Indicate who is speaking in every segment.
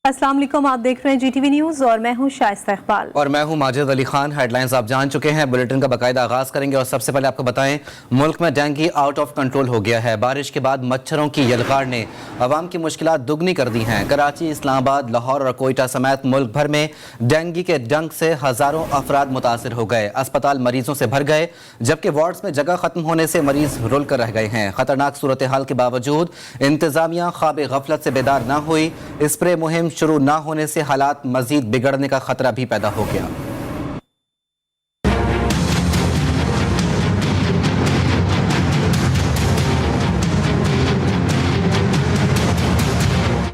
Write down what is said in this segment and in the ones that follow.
Speaker 1: अस्सलाम वालेकुम, आप देख रहे हैं GTV न्यूज़ और मैं हूं शाइस्ता इकबाल
Speaker 2: और मैं हूं माजिद अली खान। हेडलाइंस आप जान चुके हैं, बुलेटिन का बाकायदा आगाज करेंगे और सबसे पहले आपको बताएं, मुल्क में डेंगू आउट ऑफ कंट्रोल हो गया है। बारिश के बाद मच्छरों की यलगार ने अवाम की मुश्किलात दुगनी कर दी हैं। कराची, इस्लामाबाद, लाहौर और कोयटा समेत मुल्क भर में डेंगू के डंक से हजारों अफराद मुतासिर हो गए। अस्पताल मरीजों से भर गए, जबकि वार्ड्स में जगह खत्म होने से मरीज रुल कर रह गए हैं। खतरनाक सूरत हाल के बावजूद इंतजामिया ख्वाब गफलत से बेदार न हुई। स्प्रे मुहिम शुरू न होने से हालात मजीद बिगड़ने का खतरा भी पैदा हो गया।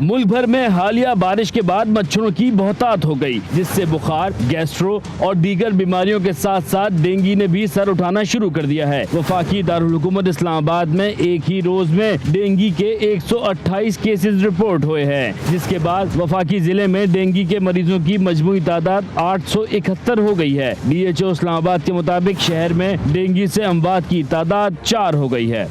Speaker 3: मुल्क भर में हालिया बारिश के बाद मच्छरों की बहुतायत हो गई, जिससे बुखार, गैस्ट्रो और दीगर बीमारियों के साथ साथ डेंगू ने भी सर उठाना शुरू कर दिया है। वफाकी दारुल हुकूमत इस्लामाबाद में एक ही रोज में डेंगू के 128 केसेस रिपोर्ट हुए हैं, जिसके बाद वफाकी जिले में डेंगू के मरीजों की मजमूई तादाद 871 हो गई है। DHO इस्लामाबाद के मुताबिक शहर में डेंगू से अमवात की तादाद 4 हो गई है।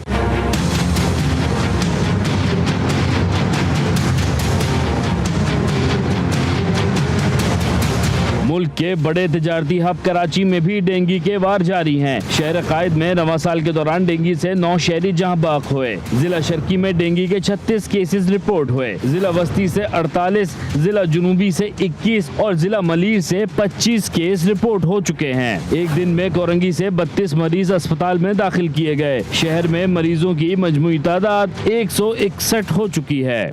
Speaker 3: मुल्क के बड़े तिजारती हब कराची में भी डेंगू के वार जारी हैं। शहर कायद में रवां साल के दौरान डेंगू से 9 शहरी जहां बाक हुए। जिला शर्की में डेंगू के 36 केसेस रिपोर्ट हुए। जिला वस्ती से 48, जिला जुनूबी से 21 और जिला मलीर से 25 केस रिपोर्ट हो चुके हैं। एक दिन में कोरंगी से 32 मरीज अस्पताल में दाखिल किए गए। शहर में मरीजों की मजमूई तादाद 161 हो चुकी है।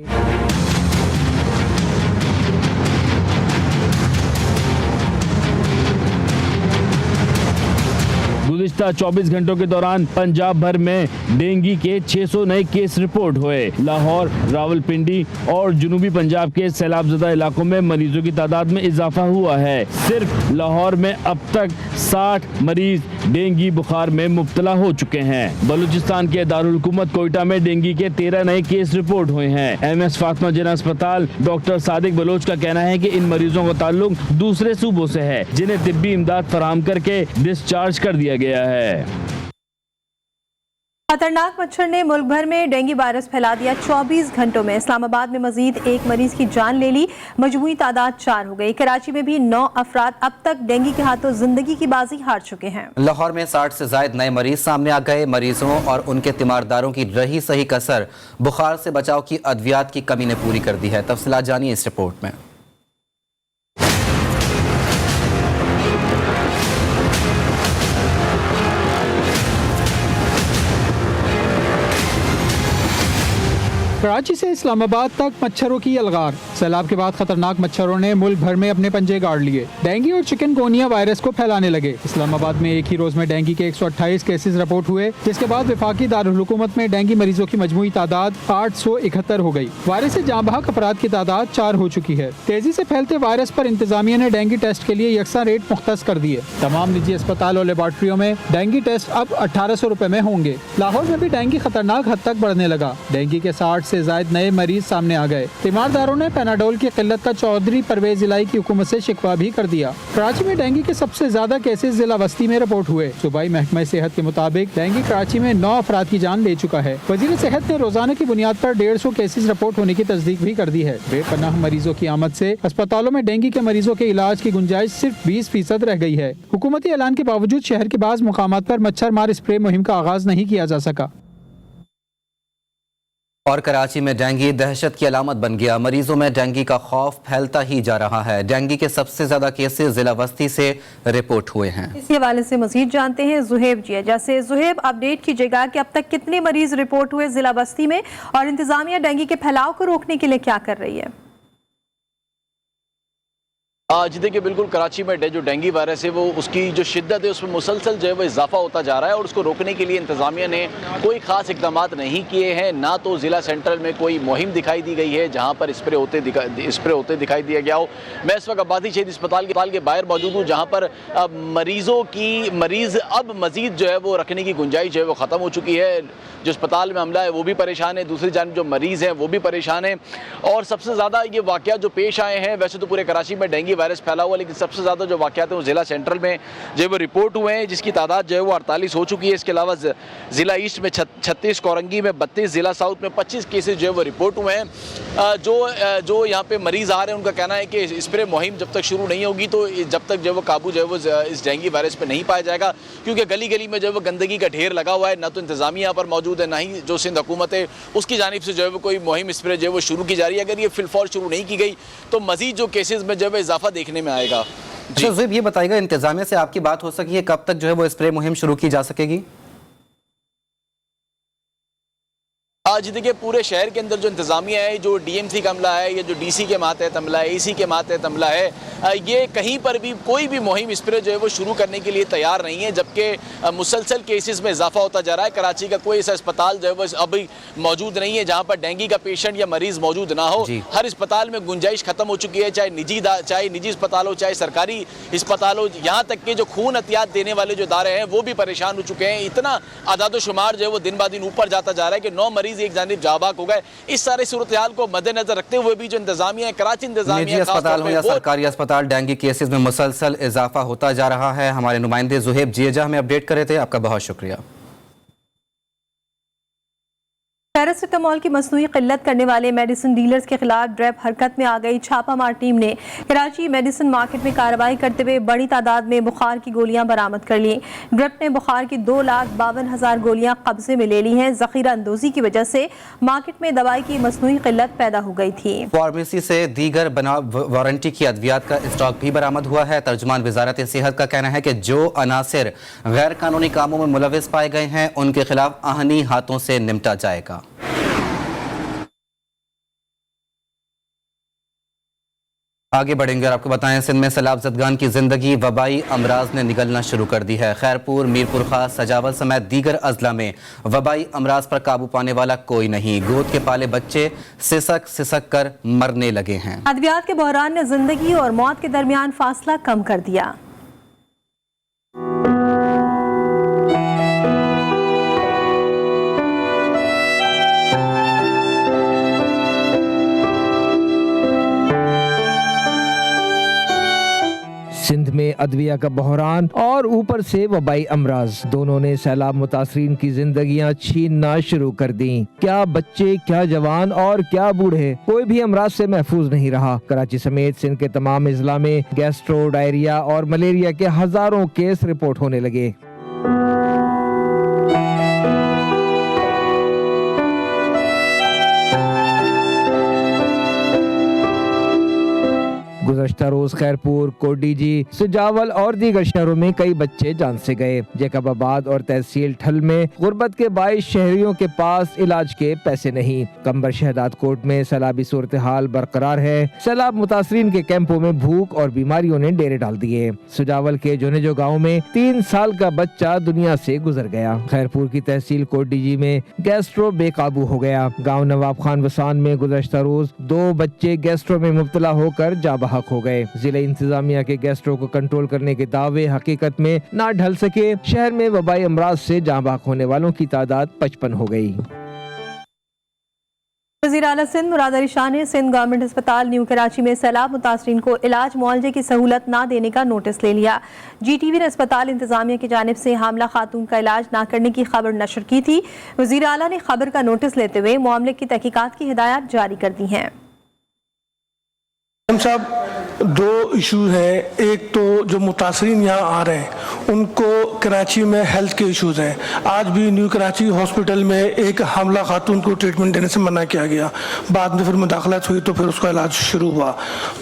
Speaker 3: गुज़िश्ता 24 घंटों के दौरान पंजाब भर में डेंगू के 600 नए केस रिपोर्ट हुए। लाहौर, रावलपिंडी और जुनूबी पंजाब के सैलाबज़दा इलाकों में मरीजों की तादाद में इजाफा हुआ है। सिर्फ लाहौर में अब तक 60 मरीज डेंगू बुखार में मुब्तला हो चुके हैं। बलूचिस्तान के दारुल हुकूमत कोयटा में डेंगू के 13 नए केस रिपोर्ट हुए हैं। MS फातिमा जिना अस्पताल डॉक्टर सादिक बलोच का कहना है कि इन मरीजों का ताल्लुक दूसरे सूबों से है, जिन्हें तिब्बी इमदाद फराहम करके डिस्चार्ज कर दिया गया है।
Speaker 1: खतरनाक मच्छर ने मुल्क भर में डेंगू वायरस फैला दिया। 24 घंटों में इस्लामाबाद में मजीद एक मरीज की जान ले ली। मजमूई तादाद 4 हो गई। कराची में भी 9 अफराद अब तक डेंगू के हाथों जिंदगी की बाजी हार चुके हैं।
Speaker 2: लाहौर में 60 से ज्यादा नए मरीज सामने आ गए। मरीजों और उनके तीमारदारों की रही सही कसर बुखार से बचाव की अद्वियात की कमी ने पूरी कर दी है। तफसीलात जानिए इस रिपोर्ट में।
Speaker 4: कराची से इस्लामाबाद तक मच्छरों की यलगार। सैलाब के बाद खतरनाक मच्छरों ने मुल्क भर में अपने पंजे गाड़ लिए। डेंगू और चिकनगुनिया वायरस को फैलाने लगे। इस्लामाबाद में एक ही रोज में डेंगू के 128 केसेस रिपोर्ट हुए, जिसके बाद वफाकी दारुल हुकूमत में डेंगू मरीजों की मजमूई तादाद 871 हो गई। वायरस से जाँ बहक अफराद की तादाद 4 हो चुकी है। तेजी से फैलते वायरस पर इंतजामिया ने डेंगू टेस्ट के लिए यकसा रेट मुख्तस कर दिए। तमाम निजी अस्पताल और लेबॉर्ट्रियों में डेंगू टेस्ट अब 1800 रुपए में होंगे। लाहौर में भी डेंगू खतरनाक हद तक बढ़ने लगा। डेंगू के 60 से ज्यादा नए मरीज सामने आ गए। तीमारदारों ने पेनाडोल की किल्लत का चौधरी परवेज इलाही की हुकूमत से शिकवा भी कर दिया। कराची में डेंगू के सबसे ज्यादा केसेस जिला वस्ती में रिपोर्ट हुए। सूबाई महकमा सेहत के मुताबिक डेंगू कराची में 9 अफराद की जान ले चुका है। वजीर सेहत ने रोजाना की बुनियाद पर 150 केसेस रिपोर्ट होने की तस्दीक भी कर दी है। बेपनाह मरीजों की आमद से अस्पतालों में डेंगू के मरीजों के इलाज की गुंजाइश सिर्फ 20% रह गई है। हुकूमती ऐलान के बावजूद शहर के बाज़ मुकामात पर मच्छर मार स्प्रे मुहिम का आगाज नहीं किया जा सका।
Speaker 2: और कराची में डेंगू दहशत की अलामत बन गया। मरीजों में डेंगू का खौफ फैलता ही जा रहा है। डेंगू के सबसे ज्यादा केसेस जिला वस्ती से रिपोर्ट हुए हैं।
Speaker 1: इसी हवाले से मजीद जानते हैं जुहेब जी। जैसे जुहेब, अपडेट कीजिएगा कि अब तक कितने मरीज रिपोर्ट हुए जिला वस्ती में और इंतजामिया डेंगू के फैलाव को रोकने के लिए क्या कर रही है?
Speaker 5: जी देखिए, बिल्कुल कराची में जो डेंगू वायरस है वो उसकी जो शिद्दत है उसमें मुसलसल जो है वो इजाफा होता जा रहा है और उसको रोकने के लिए इंतज़ामिया ने कोई ख़ास इकदाम नहीं किए हैं। ना तो ज़िला सेंट्रल में कोई मुहिम दिखाई दी गई है जहाँ पर स्प्रे होते दिखाई दिया गया हो। मैं इस वक्त आबादी शहीद अस्पताल के बाहर मौजूद हूँ, जहाँ पर मरीज़ अब मज़ीद जो है वो रखने की गुंजाइश जो है वो ख़त्म हो चुकी है। जो अस्पताल में अमला है वो भी परेशान है, दूसरी जानब जो मरीज़ हैं वो भी परेशान हैं। और सबसे ज़्यादा ये वाक़या जो पेश आए हैं, वैसे तो पूरे कराची में डेंगू वायरस फैला हुआ, लेकिन सबसे ज़्यादा जो वाक़यात हैं वो ज़िला सेंट्रल में जो है वो रिपोर्ट हुए हैं, जिसकी तादाद जो है वो 48 हो चुकी है। इसके अलावा ज़िला ईस्ट में 36, कोरंगी में 32, ज़िला साउथ में 25 केसेज जो है वो रिपोर्ट हुए हैं। जो यहाँ पे मरीज़ आ रहे हैं उनका कहना है कि स्प्रे मुहिम जब तक शुरू नहीं होगी तो जब तक जो है वो काबू जो है वो इस डेंगू वायरस पे नहीं पाया जाएगा, क्योंकि गली गली में जो है वो गंदगी का ढेर लगा हुआ है। ना तो इंतज़ामिया यहाँ पर मौजूद है, ना ही जो सिंध हुकूमत है उसकी जानिब से जो है वो कोई मुहिम स्प्रे जो है वो शुरू की जा रही है। अगर ये फिलफौर शुरू नहीं की गई तो मज़ीद जो केसेस में जो है इजाफा देखने में आएगा।
Speaker 2: अच्छा ज़ुहैब, ये बताइएगा इंतज़ामिया से आपकी बात हो सकी है, कब तक जो है वो स्प्रे मुहिम शुरू की जा सकेगी?
Speaker 5: आज देखिए पूरे शहर के अंदर जो इंतज़ामिया है, जो DMC का अमला है या जो DC के मातहत अमला है, AC के मातहत अमला है, ये कहीं पर भी कोई भी मुहिम स्प्रे जो है वो शुरू करने के लिए तैयार नहीं है, जबकि मुसलसल केसेस में इजाफा होता जा रहा है। कराची का कोई ऐसा अस्पताल जो है वो अभी मौजूद नहीं है जहाँ पर डेंगू का पेशेंट या मरीज़ मौजूद ना हो। हर अस्पताल में गुंजाइश ख़त्म हो चुकी है, चाहे निजी अस्पताल हो, चाहे सरकारी अस्पताल हो। यहाँ तक कि जो खून एहतियात देने वाले जो इदारे हैं वो भी परेशान हो चुके हैं। इतना आदाद शुमार जो है वो दिन ब दिन ऊपर जाता जा रहा है कि 9 मरीज़ एक जानिब जाबाक हो गए। इस सारे सूरत हाल को मद्देनजर रखते हुए भी जो इंतजामिया है, कराची इंतजामिया
Speaker 2: निजी अस्पताल हो या सरकारी अस्पताल, डेंगू केसेस में मुसलसल इजाफा होता जा रहा है। हमारे नुमाइंदे ज़ुहैब जिएजा हमें अपडेट कर रहे थे, आपका बहुत शुक्रिया।
Speaker 1: पैरासिटामोल की मसनूई किल्लत करने वाले मेडिसिन डीलर्स के खिलाफ ड्रैब हरकत में आ गई। छापामार टीम ने कराची मेडिसिन मार्केट में कार्रवाई करते हुए बड़ी तादाद में बुखार की गोलियां बरामद कर ली। ड्रैब ने बुखार की 2,52,000 गोलियां कब्जे में ले ली हैं। जखीरा अंदोजी की वजह से मार्केट में दवाई की मसनूई किल्लत पैदा हो गई थी।
Speaker 2: फार्मेसी से दीगर बना वारंटी की अद्वियात का स्टॉक भी बरामद हुआ है। तर्जुमान वजारत सेहत का कहना है कि जो अनासिर गैर कानूनी कामों में मुलविस पाए गए हैं उनके खिलाफ आहनी हाथों से निपटा जाएगा। आगे बढ़ेंगे और आपको बताएं, सिंध में सैलाब ज़दगान की जिंदगी वबाई अमराज ने निगलना शुरू कर दी है। खैरपुर, मीरपुर खास, सजावल समेत दीगर अजला में वबाई अमराज पर काबू पाने वाला कोई नहीं। गोद के पाले बच्चे सिसक सिसक कर मरने लगे हैं।
Speaker 1: अद्वियात के बहरान ने जिंदगी और मौत के दरमियान फासला कम कर दिया।
Speaker 6: सिंध में अदविया का बहरान और ऊपर से वबाई अमराज, दोनों ने सैलाब मुतासरीन की जिंदगियां छीनना शुरू कर दी। क्या बच्चे, क्या जवान और क्या बूढ़े, कोई भी अमराज से महफूज नहीं रहा। कराची समेत सिंध के तमाम इजला में गैस्ट्रो, डायरिया और मलेरिया के हजारों केस रिपोर्ट होने लगे। गुज़श्ता रोज खैरपुर, कोडीजी, सजावल और दीगर शहरों में कई बच्चे जान से गए। जैकबाबाद और तहसील ठल में गुर्बत के बाइस शहरियों के पास इलाज के पैसे नहीं। कंबर शहदाद कोट में सैलाबी सूरत हाल बरकरार है। सैलाब मुतासरीन के कैंपों में भूख और बीमारियों ने डेरे डाल दिए। सजावल के जोनेजो गाँव में 3 साल का बच्चा दुनिया से गुजर गया। खैरपुर की तहसील कोडीजी में गैस्ट्रो बेकाबू हो गया। गाँव नवाब खान वसान में गुज़श्ता रोज 2 बच्चे गैस्ट्रो में मुब्तला होकर जाबहक हो गए। जिला इंतजामिया के गैस्ट्रो को कंट्रोल करने के दावे हकीकत में ना ढल सके। शहर में वबाई अमराज से जाँ बहक होने वालों की तादाद 55 हो गई।
Speaker 1: वज़ीर आला सिंध मुराद अली शाह ने सिंध गवर्नमेंट अस्पताल न्यू कराची में सैलाब मुतासरीन को इलाज मुआवजे की सहूलत ना देने का नोटिस ले लिया। GTV ने अस्पताल इंतजामिया की जानिब से हामला खातून का इलाज ना करने की खबर नशर की थी। वज़ीर आला ने खबर का नोटिस लेते हुए मामले की तहकीकात की हिदायत जारी कर दी हैं।
Speaker 7: साहब, 2 इशू हैं। एक तो जो मुतासरीन यहाँ आ रहे हैं उनको कराची में हेल्थ के इश्यूज हैं। आज भी न्यू कराची हॉस्पिटल में एक हमला खातून को ट्रीटमेंट देने से मना किया गया, बाद में फिर मुदाखलत हुई तो फिर उसका इलाज शुरू हुआ।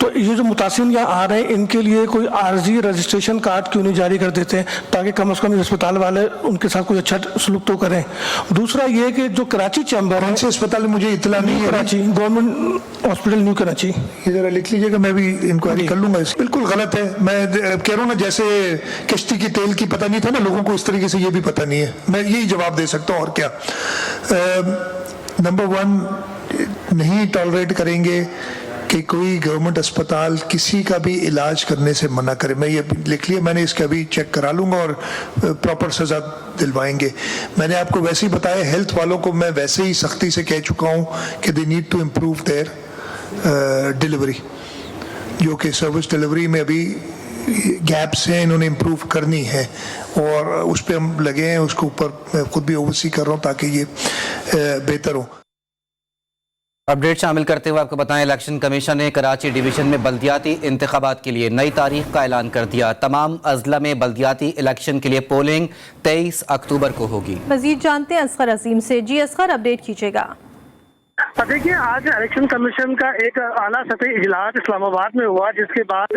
Speaker 7: तो ये जो मुतासरीन यहाँ आ रहे हैं इनके लिए कोई आर्जी रजिस्ट्रेशन कार्ड क्यों नहीं जारी कर देते ताकि कम अज़ कम अस्पताल वाले उनके साथ कोई अच्छा सलूक तो करें। दूसरा ये कि जो कराची चैम्बर है, अस्पताल में मुझे इतला नहीं है, Karachi government hospital new Karachi, जरा लिख लीजिएगा, मैं भी इंक्वायरी कर लूंगा। बिल्कुल गलत है। मैं कह रहा हूँ ना, जैसे कश्ती की तेल की पता नहीं था ना, लोगों को इस तरीके से ये भी पता नहीं है। मैं यही जवाब दे सकता हूँ और क्या। नंबर 1 नहीं टॉलरेट करेंगे
Speaker 8: कि कोई गवर्नमेंट अस्पताल किसी का भी इलाज करने से मना करे। मैं ये लिख लिया, मैंने इसका भी चेक करा लूँगा और प्रॉपर सज़ा दिलवाएंगे। मैंने आपको वैसे ही बताया, हेल्थ वालों को मैं वैसे ही सख्ती से कह चुका हूँ कि they need to improve their delivery, जो कि सर्विस डिलीवरी में अभी गैप्स हैं, इन्होंने इम्प्रूव करनी है और उस पर हम लगे हैं। उसके ऊपर मैं खुद भी ओवरसी कर रहा हूँ ताकि ये बेहतर हो।
Speaker 2: अपडेट शामिल करते हुए आपको बताएं, इलेक्शन कमीशन ने कराची डिवीजन में बल्दियाती इंतखाबात के लिए नई तारीख का ऐलान कर दिया। तमाम अजला में बल्दियाती इलेक्शन के लिए पोलिंग 23 अक्टूबर को होगी।
Speaker 1: मजीद जानते हैं असगर अजीम से। जी असगर, अपडेट कीजिएगा।
Speaker 9: देखिए, आज इलेक्शन कमीशन का एक आला सतही इजलास इस्लामाबाद में हुआ, जिसके बाद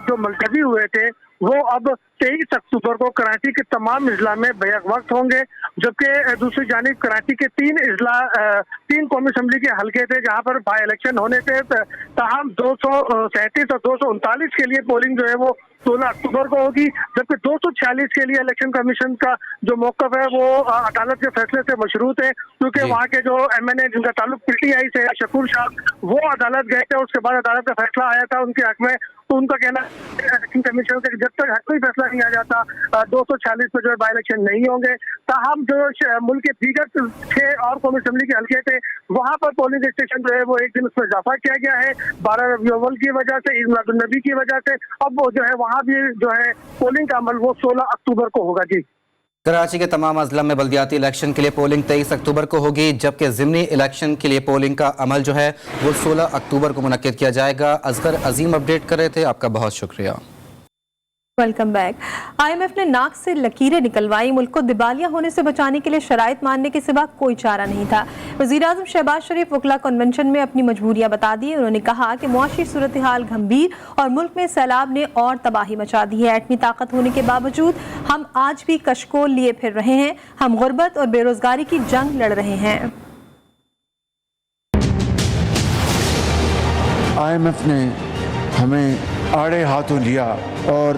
Speaker 9: जो मुलतवी हुए थे वो अब 23 अक्टूबर को कराची के तमाम इजला में बैक वक्त होंगे। जबकि दूसरी जानिब कराची के 3 कौमी असम्बली के हल्के थे जहां पर बाई इलेक्शन होने थे, ताहम 237 और 239 के लिए पोलिंग जो है वो 16 अक्टूबर को होगी। जबकि 246 के लिए इलेक्शन कमीशन का जो मौक़िफ़ है वो अदालत के फैसले से मशरूत है, क्योंकि वहाँ के जो MNA जिनका ताल्लुक PTI से शकूर शाह, वो अदालत गए थे। उसके बाद अदालत का फैसला आया था उनके हक में, तो उनका कहना इलेक्शन कमीशन से जब तक कोई फैसला नहीं आ जाता 246 पे जो है बाई इलेक्शन नहीं होंगे। ताहम जो मुल्क के दीगर 6 और कौमी असम्बली के हल्के थे वहाँ पर पोलिंग स्टेशन जो है वो एक दिन उसमें इजाफा किया गया है 12 रबी अव्वल की वजह से, ईद मिलादुन्नबी की वजह से। अब वो जो है वहाँ भी जो है पोलिंग का अमल वो 16 अक्टूबर को होगा। जी,
Speaker 2: कराची के तमाम अजला में बल्दियाती इलेक्शन के लिए पोलिंग 23 अक्टूबर को होगी, जबकि ज़िमनी इलेक्शन के लिए पोलिंग का अमल जो है वो 16 अक्टूबर को मुनक्किद किया जाएगा। असगर अजीम अपडेट कर रहे थे, आपका बहुत शुक्रिया।
Speaker 1: Welcome back. IMF ने नाक से लकीरें निकलवाई। मुल्क को दिवालिया होने से बचाने के लिए शराइत मानने के सिवा कोई चारा नहीं था। वज़ीर-ए-आज़म शहबाज शरीफ वकला कन्वेंशन में अपनी मजबूरियां बता दी। उन्होंने कहा कि मुआशी सूरत हाल गंभीर और मुल्क में सैलाब ने और तबाही मचा दी है। एटमी ताकत होने के बावजूद हम आज भी कशकोल लिए फिर रहे हैं। हम गुर्बत और बेरोजगारी की जंग लड़ रहे हैं।
Speaker 10: IMF ने हमें आड़े हाथों लिया और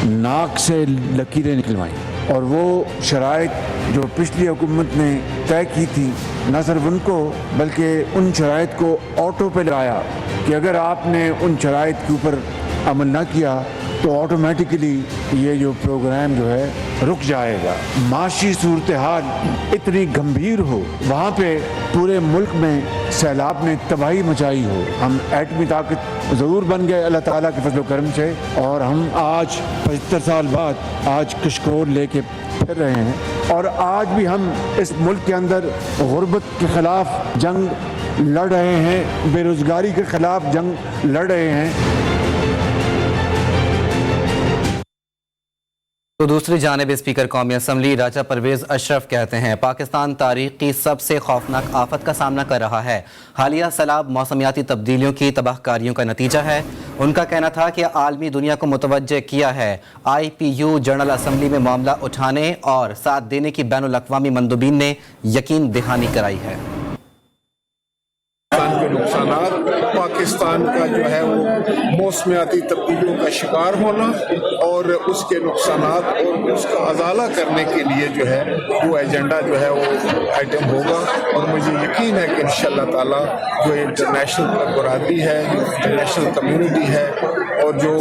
Speaker 10: नाक से लकीरें निकलवाई और वो शराइत जो पिछली हुकूमत ने तय की थी, न सिर्फ उनको बल्कि उन शराइत को ऑटो पे लगाया कि अगर आपने उन शराइत के ऊपर अमल ना किया तो ऑटोमेटिकली ये जो प्रोग्राम जो है रुक जाएगा। माशी सूरत हाल इतनी गंभीर हो, वहाँ पे पूरे मुल्क में सैलाब ने तबाही मचाई हो, हम एटमी ताकत ज़रूर बन गए अल्लाह ताला के फजल करम से, और हम आज 75 साल बाद आज कशकोल लेके फिर रहे हैं। और आज भी हम इस मुल्क के अंदर गुर्बत के ख़िलाफ़ जंग लड़ रहे हैं, बेरोज़गारी के ख़िलाफ़ जंग लड़ रहे हैं।
Speaker 2: तो दूसरी जानिब स्पीकर कौमी असम्बली राजा परवेज़ अशरफ कहते हैं, पाकिस्तान तारीख की सबसे खौफनाक आफत का सामना कर रहा है। हालिया सैलाब मौसमियाती तब्दीलियों की तबाहकारियों का नतीजा है। उनका कहना था कि आलमी दुनिया को मुतवज्जे किया है। IPU जनरल असम्बली में मामला उठाने और साथ देने की बैनुल अक़वामी मंदूबीन ने यकीन दहानी कराई है।
Speaker 11: के नुकसानात, पाकिस्तान का जो है वो मौसमियाती तब्दीलियों का शिकार होना और उसके नुकसानात और उसका अजाला करने के लिए जो है वो एजेंडा जो है वो आइटम होगा। और मुझे यकीन है कि इंशाअल्लाह ताला जो इंटरनेशनल बरादरी है, इंटरनेशनल कम्युनिटी है और जो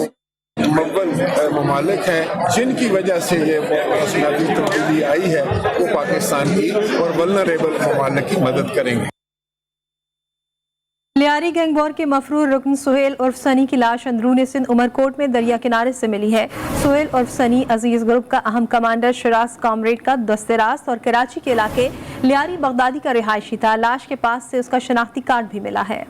Speaker 11: ममालिक हैं जिनकी वजह से ये मौसमियाती तब्दीली आई है, वो पाकिस्तान की और वल्नरेबल ममालिक की मदद करेंगे।
Speaker 1: लियारी गैंग वॉर के मफरूर रुकन सुहेल उर्फ सनी की लाश अंदरूनी सिंध उमरकोट में दरिया किनारे से मिली है। सुहेल उर्फ सनी अजीज ग्रुप का अहम कमांडर शिराज कामरेड का दस्तेरास्त और कराची के इलाके लियारी बगदादी का रिहायशी था। लाश के पास से उसका शनाख्ती कार्ड भी मिला है।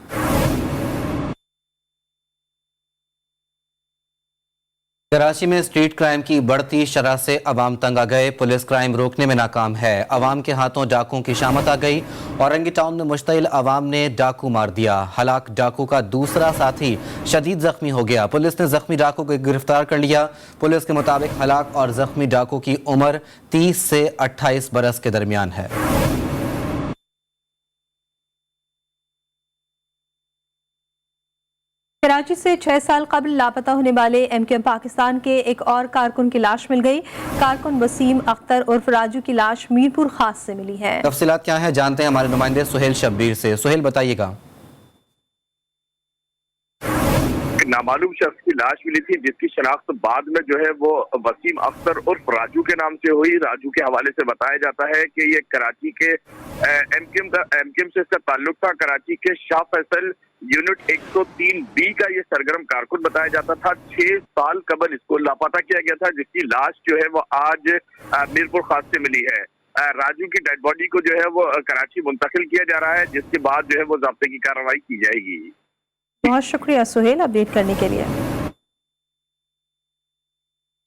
Speaker 2: कराची में स्ट्रीट क्राइम की बढ़ती शरह से अवाम तंग आ गए। पुलिस क्राइम रोकने में नाकाम है। अवाम के हाथों डाकुओं की शामत आ गई। औरंगी टाउन में मुश्तइल अवाम ने डाकू मार दिया। हलाक डाकू का दूसरा साथी शदीद जख्मी हो गया। पुलिस ने जख्मी डाकू को गिरफ्तार कर लिया। पुलिस के मुताबिक हलाक और जख्मी डाकू की उम्र 30 से 28 बरस के दरमियान है।
Speaker 1: कराची से 6 साल कबल लापता होने वाले MKM पाकिस्तान के एक और कारकुन की लाश मिल गई। कारकुन वसीम अख्तर उर्फ राजू की लाश मीरपुर खास से मिली है।
Speaker 2: तफसीलात क्या है जानते हैं हमारे नुमाइंदे सुहेल शब्बीर से। सुहेल बताइएगा।
Speaker 12: नामालूम शख्स की लाश मिली थी, जिसकी शनाख्त बाद में जो है वो वसीम अख्तर उर्फ राजू के नाम से हुई। राजू के हवाले से बताया जाता है कि ये कराची के एमकेएम से इसका ताल्लुक था। कराची के शाह फैसल यूनिट 103B का ये सरगर्म कारकुन बताया जाता था। 6 साल कबल इसको लापता किया गया था, जिसकी लाश जो है वो आज मीरपुर खास से मिली है। राजू की डेड बॉडी को जो है वो कराची मुंतकिल किया जा रहा है, जिसके बाद जो है वो ज़ब्ते की कार्रवाई की जाएगी।
Speaker 1: बहुत शुक्रिया सुहेल अपडेट करने के लिए।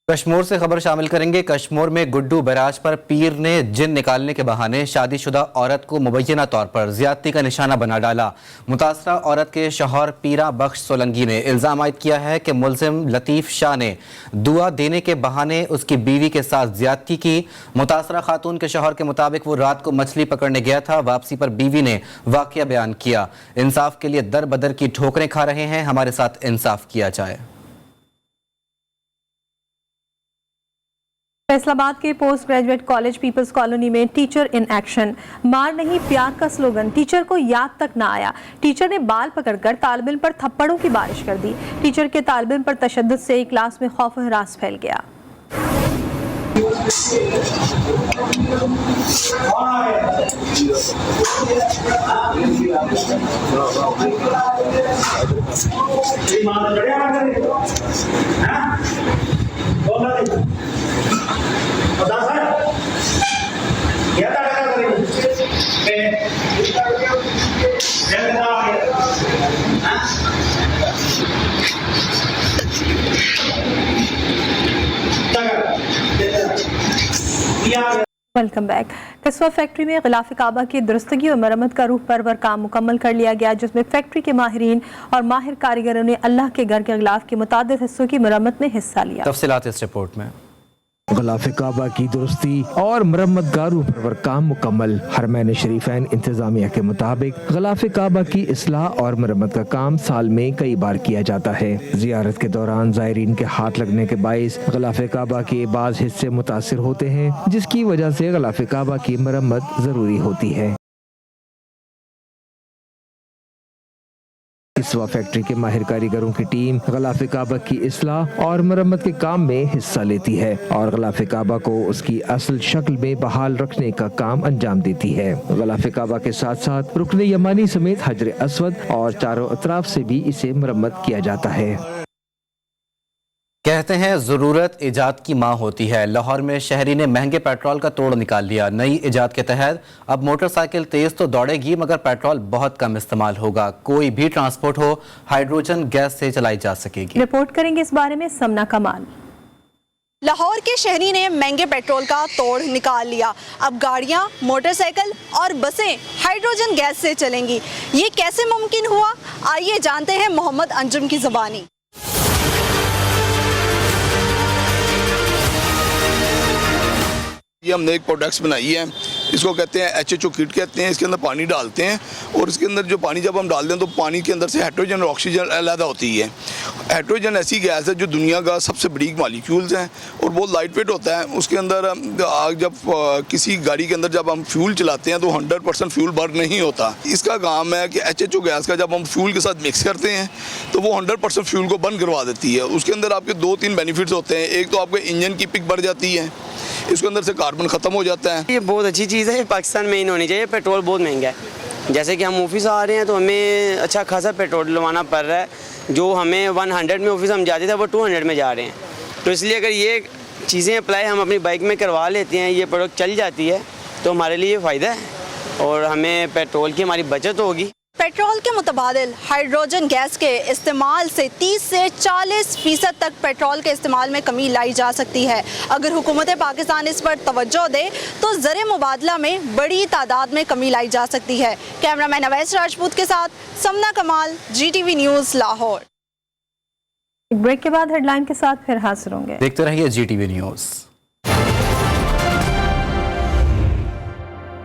Speaker 2: कश्मीर से खबर शामिल करेंगे। कश्मीर में गुड्डू बैराज पर पीर ने जिन निकालने के बहाने शादीशुदा औरत को मुबैना तौर पर ज्यादती का निशाना बना डाला। मुतासरा औरत के शौहर पीरा बख्श सोलंगी ने इल्जाम आयद किया है कि मुलजिम लतीफ शाह ने दुआ देने के बहाने उसकी बीवी के साथ ज्यादती की। मुतासरा खातून के शौहर के मुताबिक वो रात को मछली पकड़ने गया था। वापसी पर बीवी ने वाकया बयान किया। इंसाफ के लिए दर बदर की ठोकरें खा रहे हैं, हमारे साथ इंसाफ किया जाए।
Speaker 1: फैसलाबाद के post graduate college people's colony में टीचर इन एक्शन। मार नहीं प्यार का स्लोगन टीचर को याद तक ना आया। टीचर ने बाल पकड़कर तालिब इल्म पर थप्पड़ों की बारिश कर दी। टीचर के तालिब इल्म पर तशद्दुद से क्लास में खौफ हरास फैल गया। Welcome back. कस्बा फैक्ट्री में गिलाफ काबा की दुरुस्तगी और मरम्मत का रूह परवर काम मुकम्मल कर लिया गया, जिसमें फैक्ट्री के माहिरीन और माहिर कारीगरों ने अल्लाह के घर के गिलाफ के मुतादिद हिस्सों की मरम्मत में हिस्सा लिया।
Speaker 2: तफसीलात इस रिपोर्ट में।
Speaker 6: गिलाफ काबा की दुरुस्ती और मरम्मत का रूह परवर काम मुकम्मल। हरमैन शरीफैन इंतजामिया के मुताबिक गिलाफ काबा की इस्लाह और मरम्मत का काम साल में कई बार किया जाता है। जियारत के दौरान ज़ायरीन के हाथ लगने के बाइस गिलाफ काबा के बाज़ हिस्से मुतासिर होते हैं, जिसकी वजह से गिलाफ काबा की मरम्मत जरूरी होती है। किस्वा फैक्ट्री के माहिर कारीगरों की टीम गिलाफ काबा की इस्लाह और मरम्मत के काम में हिस्सा लेती है और गिलाफ काबा को उसकी असल शक्ल में बहाल रखने का काम अंजाम देती है। गिलाफ काबा के साथ साथ रुकन यमानी समेत हजर अस्वद और चारों अतराफ से भी इसे मरम्मत किया जाता है।
Speaker 2: कहते हैं ज़रूरत इजाद की माँ होती है। लाहौर में शहरी ने महंगे पेट्रोल का तोड़ निकाल लिया। नई इजाद के तहत अब मोटरसाइकिल तेज तो दौड़ेगी, मगर पेट्रोल बहुत कम इस्तेमाल होगा। कोई भी ट्रांसपोर्ट हो हाइड्रोजन गैस से चलाई जा सकेगी।
Speaker 1: रिपोर्ट करेंगे इस बारे में समना कमाल।
Speaker 13: लाहौर के शहरी ने महंगे पेट्रोल का तोड़ निकाल लिया। अब गाड़ियां, मोटरसाइकिल और बसें हाइड्रोजन गैस से चलेंगी। ये कैसे मुमकिन हुआ, आइए जानते हैं मोहम्मद अंजुम की ज़बानी।
Speaker 14: ये हमने एक प्रोडक्ट्स बनाई है, इसको कहते हैं HHO किट कहते हैं। इसके अंदर पानी डालते हैं और इसके अंदर जो पानी जब हम डालते हैं तो पानी के अंदर से हाइड्रोजन और ऑक्सीजन अलग होती है। हाइड्रोजन ऐसी गैस है जो दुनिया का सबसे बड़ी मॉलिक्यूल्स हैं और बहुत लाइट वेट होता है। उसके अंदर जब किसी गाड़ी के अंदर जब हम फ्यूल चलाते हैं तो 100% फ्यूल बर्न नहीं होता। इसका काम है कि HHO गैस का जब हम फ्यूल के साथ मिक्स करते हैं तो वो 100% फ्यूल को बर्न करवा देती है। उसके अंदर आपके 2-3 बेनिफिट्स होते हैं। एक तो आपके इंजन की पिक बढ़ जाती है, इसके अंदर से कार्बन ख़त्म हो जाता है।
Speaker 15: ये बहुत अच्छी चीज़ है, पाकिस्तान में इन होनी चाहिए। पेट्रोल बहुत महंगा है, जैसे कि हम ऑफिस आ रहे हैं तो हमें अच्छा खासा पेट्रोल डलवाना पड़ रहा है। जो हमें 100 में ऑफिस हम जाते थे वो 200 में जा रहे हैं। तो इसलिए अगर ये चीज़ें अप्लाई हम अपनी बाइक में करवा लेते हैं, ये प्रोडक्ट चल जाती है तो हमारे लिए फ़ायदा है और हमें पेट्रोल की हमारी बचत होगी।
Speaker 13: पेट्रोल के मुतबादिल हाइड्रोजन गैस के इस्तेमाल से 30 से 40% तक पेट्रोल के इस्तेमाल में कमी लाई जा सकती है। अगर हुकूमत पाकिस्तान इस पर तवज्जो दे तो ज़र मुबादला में बड़ी तादाद में कमी लाई जा सकती है। कैमरामैन अवैस राजपूत के साथ समना कमाल, GTV न्यूज़ लाहौर।
Speaker 1: ब्रेक के बाद हेडलाइन के साथ फिर हाजिर होंगे।
Speaker 2: देखते रहिए GTV न्यूज़।